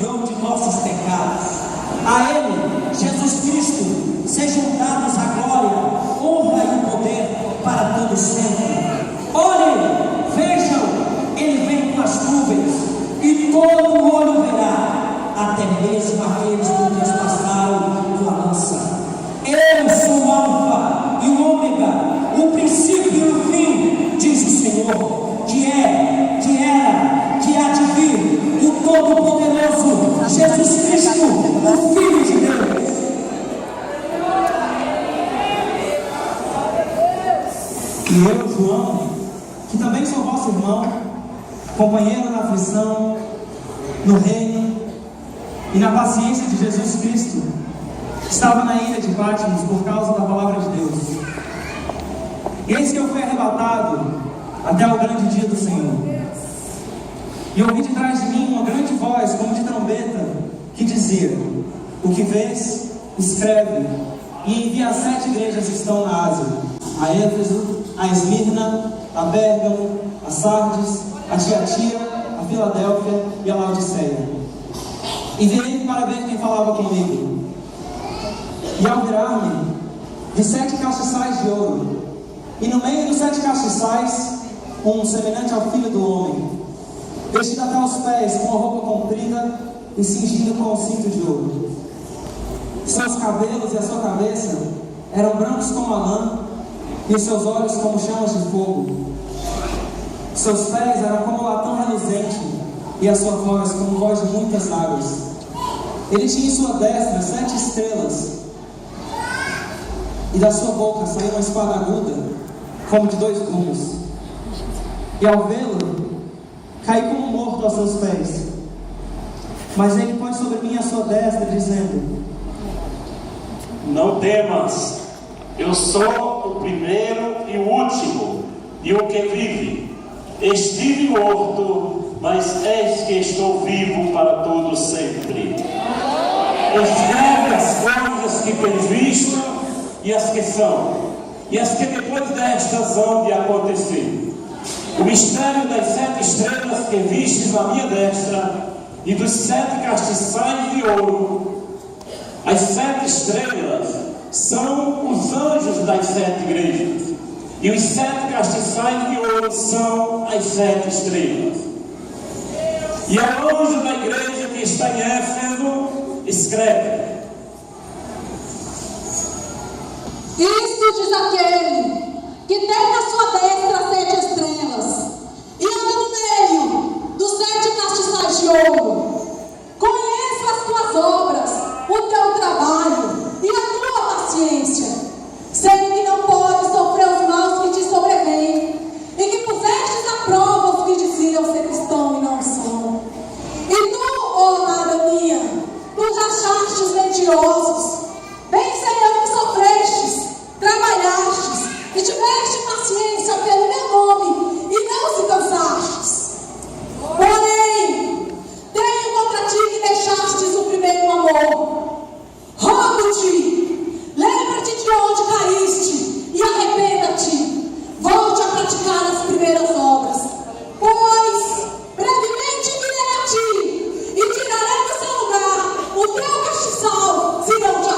perdoa de nossos pecados. A Ele, Jesus Cristo, sejam dados a glória, honra e o poder para todos sempre. Olhem, vejam, Ele vem com as nuvens, e todo olho verá, até mesmo aqueles que trespassaram tua lança. Eu sou o Alfa e o Ômega, o princípio e o fim, diz o Senhor, que é, que era, que há de vir, o Todo-Poderoso, Jesus Cristo, o Filho de Deus. E eu, João, que também sou vosso irmão, companheiro na aflição, no reino e na paciência de Jesus Cristo, estava na ilha de Patmos por causa da palavra de Deus. Eis que eu fui arrebatado até o grande dia do Senhor. E ouvi de trás de mim uma grande voz, como de trombeta, que dizia: o que vês, escreve, e envia as 7 igrejas que estão na Ásia: a Éfeso, a Esmirna, a Pérgamo, a Sardes, a Tiatira, a Filadélfia e a Laodiceia. E virei para ver quem falava comigo. E ao virar-me, vi 7 castiçais de ouro, e no meio dos 7 castiçais, um semelhante ao Filho do Homem, vestido até os pés com uma roupa comprida e cingido com um cinto de ouro. Seus cabelos e a sua cabeça eram brancos como a lã, e os seus olhos como chamas de fogo. Seus pés eram como latão reluzente, e a sua voz como voz de muitas águas. Ele tinha em sua destra 7 estrelas, e da sua boca saiu uma espada aguda, como de 2 gumes. E ao vê-lo, caí como morto aos seus pés. Mas ele põe sobre mim a sua destra, dizendo: não temas, eu sou o primeiro e o último, e o que vive. Estive morto, mas eis que estou vivo para todo sempre. Escreve as coisas que tens visto, e as que são, e as que depois destas hão de acontecer. O mistério das 7 estrelas que vistes na minha destra, e dos 7 castiçais de ouro. As 7 estrelas são os anjos das 7 igrejas, e os 7 castiçais de ouro são as 7 estrelas. E ao anjo da igreja que está em Éfeso, escreve: isto diz aquele que tem na sua destra 7 estrelas, e anda no meio dos 7 castiçais de ouro. Conheço as tuas obras, o teu trabalho e a tua paciência, sendo que não podes sofrer os maus que te sobrevêm, e que pusestes à prova os que diziam ser cristão e não são. E tu, ó amada minha, nos achastes mentirosos, bem sabendo que sofrestes, trabalhastes e tiveste paciência pelo meu nome, e não se cansastes. Porém, tenho contra ti que deixastes o primeiro amor. Rogo-te, lembra-te de onde caíste e arrependa-te. Volte a praticar as primeiras obras. Pois brevemente virei a ti e tirarei do seu lugar o teu castiçal, se não te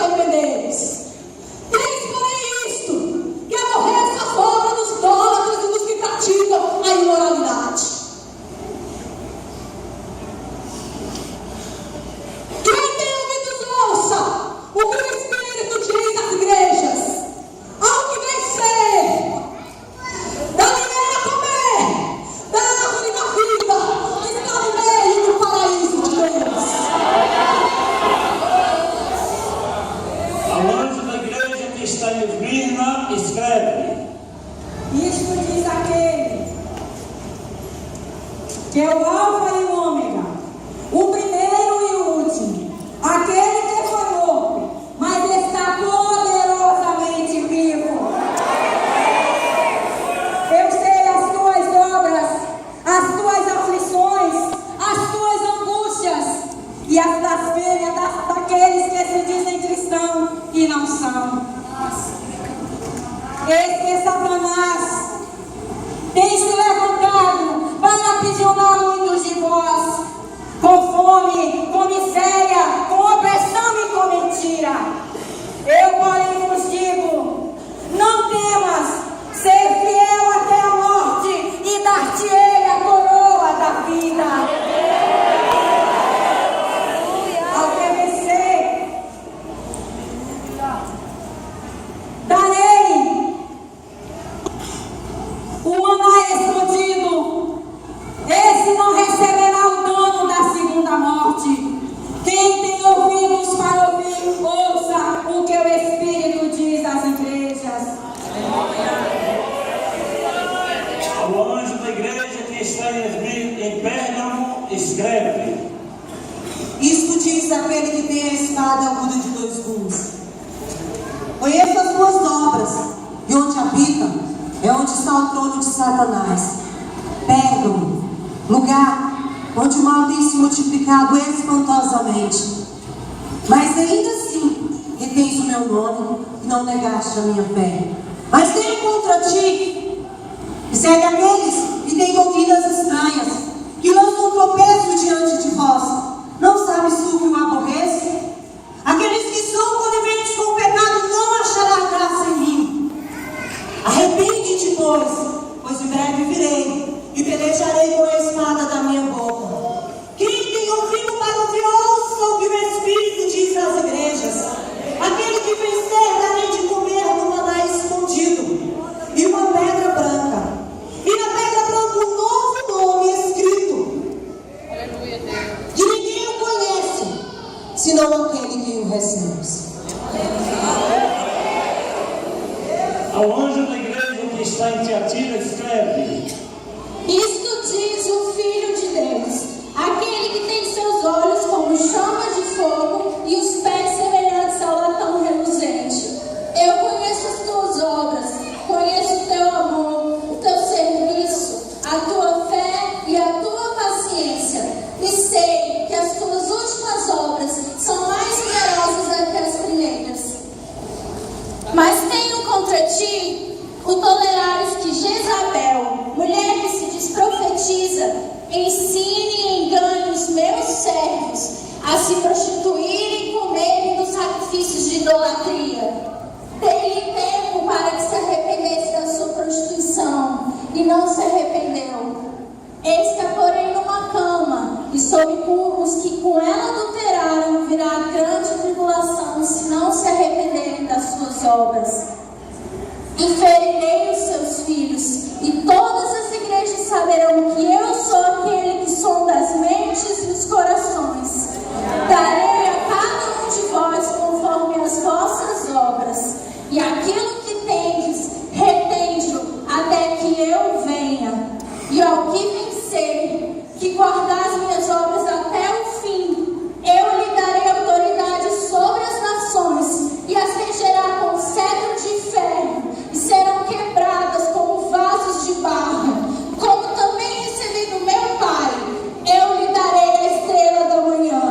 Isto diz aquele que tem a espada aguda de 2 gumes. Conheço as tuas obras, e onde habitam é onde está o trono de Satanás. Pérgamo, lugar onde o mal tem se multiplicado espantosamente. Mas ainda assim, retens o meu nome e não negaste a minha fé. Mas tenho contra ti, e segue aqueles que têm doutrinas estranhas, que lançam um tropeço diante de vós. Não sabes tu que o aborrece? Aqueles que são coniventes com o pecado não achará graça em mim. Arrepende-te, pois em breve virei e pelejarei com a espada da minha boca. Quem tem ouvido para ouvir, ouça o que o Espírito diz às igrejas. Aquele que vencer darei de comer no maná escondido e uma pedra branca. E na pedra branca um novo nome escrito, que ninguém o conhece, senão aquele que o recebe. Ao anjo da igreja que está em Tiatira, escreve: Isto diz o Filho de Deus, aquele que tem seus olhos como chama de fogo e os pés semelhantes ao latão reluzente. Eu conheço as tuas obras, conheço o teu amor, o teu serviço, a tua fé e a tua paciência. E sei que as tuas últimas obras são mais numerosas do que as primeiras. Mas tenho contra ti o tolerares que Jezabel, mulher que se diz profetiza, ensine e engane os meus servos a se prostituírem e comerem dos sacrifícios de idolatria. Dei-lhe tempo para que se arrependesse da sua prostituição, e não se arrependeu. Eis que a porém numa cama, e sob os que com ela adulteraram, virá grande tribulação, se não se arrependerem das suas obras. E ferirei os seus filhos, e todas as igrejas saberão que eu sou aquele que sonda as mentes e os corações. Darei a cada um de vós conforme as vossas obras, e aquilo que tendes, retende-o até que eu venha. E ao que vencer, que guardar as minhas obras até o fim, eu lhe darei autoridade sobre as nações, e as regerá com cetro de ferro, e serão quebradas como vasos de barro. Como também recebi do meu Pai, eu lhe darei a estrela da manhã.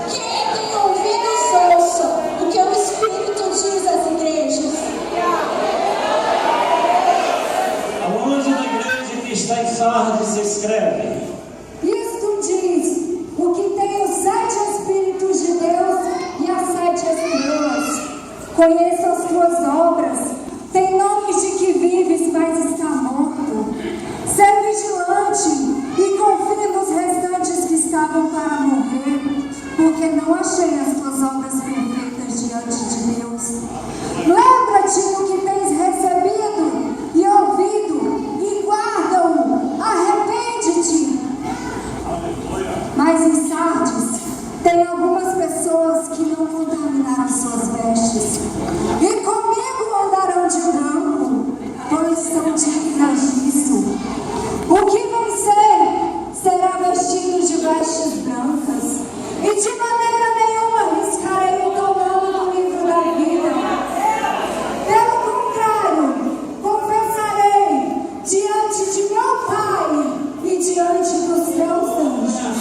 Quem tem ouvidos, ouça o que o Espírito diz às igrejas. Ao anjo da igreja que está em Sardes, escreve: Isto diz o que tem os 7 Espíritos de Deus e as 7 estrelas. Conheço as tuas obras, tem nomes de que vives, mas está morto. Sê vigilante e confia nos restantes que estavam para morrer, porque não achei as tuas obras perfeitas diante de Deus. Lembra-te do que tens recebido e ouvido, e guarda-o. Arrepende-te. Mas em Sardes tem algumas pessoas que não contaminaram suas vestes, e comigo andarão de branco, pois são dignas disso. O que vencer será vestido de vestes brancas, e de maneira nenhuma riscarei o teu nome no livro da vida. Pelo contrário, confessarei diante de meu Pai e diante dos teus anjos.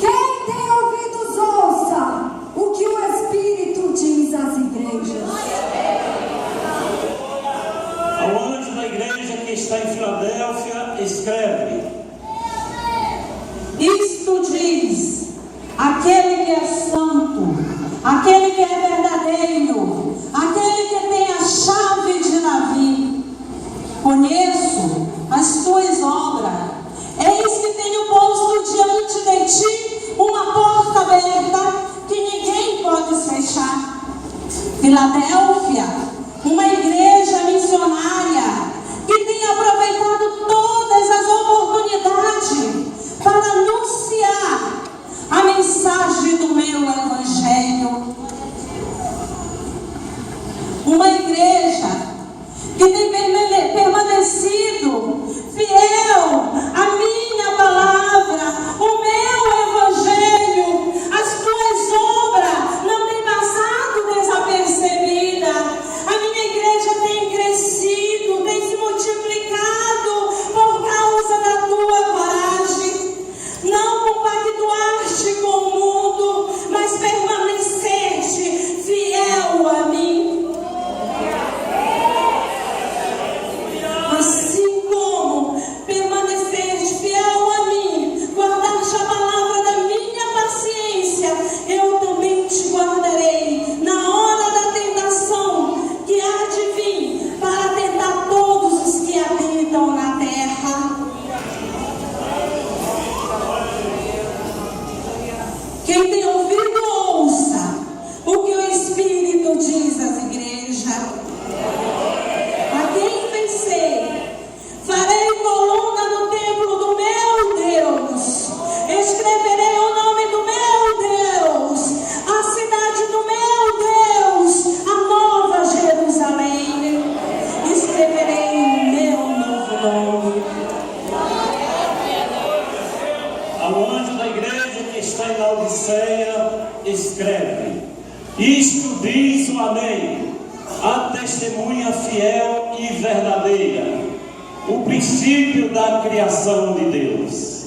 Quem tem ouvidos, ouça o que o Espírito diz às igrejas. Ao anjo da igreja que está em Filadélfia, escreve: Isto diz aquele que é santo, aquele que é verdadeiro, aquele que tem a chave de Davi. Conheço as tuas obras. Eis que tenho posto diante de ti uma porta aberta que ninguém pode fechar. Filadélfia, uma igreja missionária que tem aproveitado todas as oportunidades para anunciar a mensagem do meu evangelho. Ao anjo da igreja que está em Laodiceia, escreve: isto diz o Amém, a testemunha fiel e verdadeira, o princípio da criação de Deus.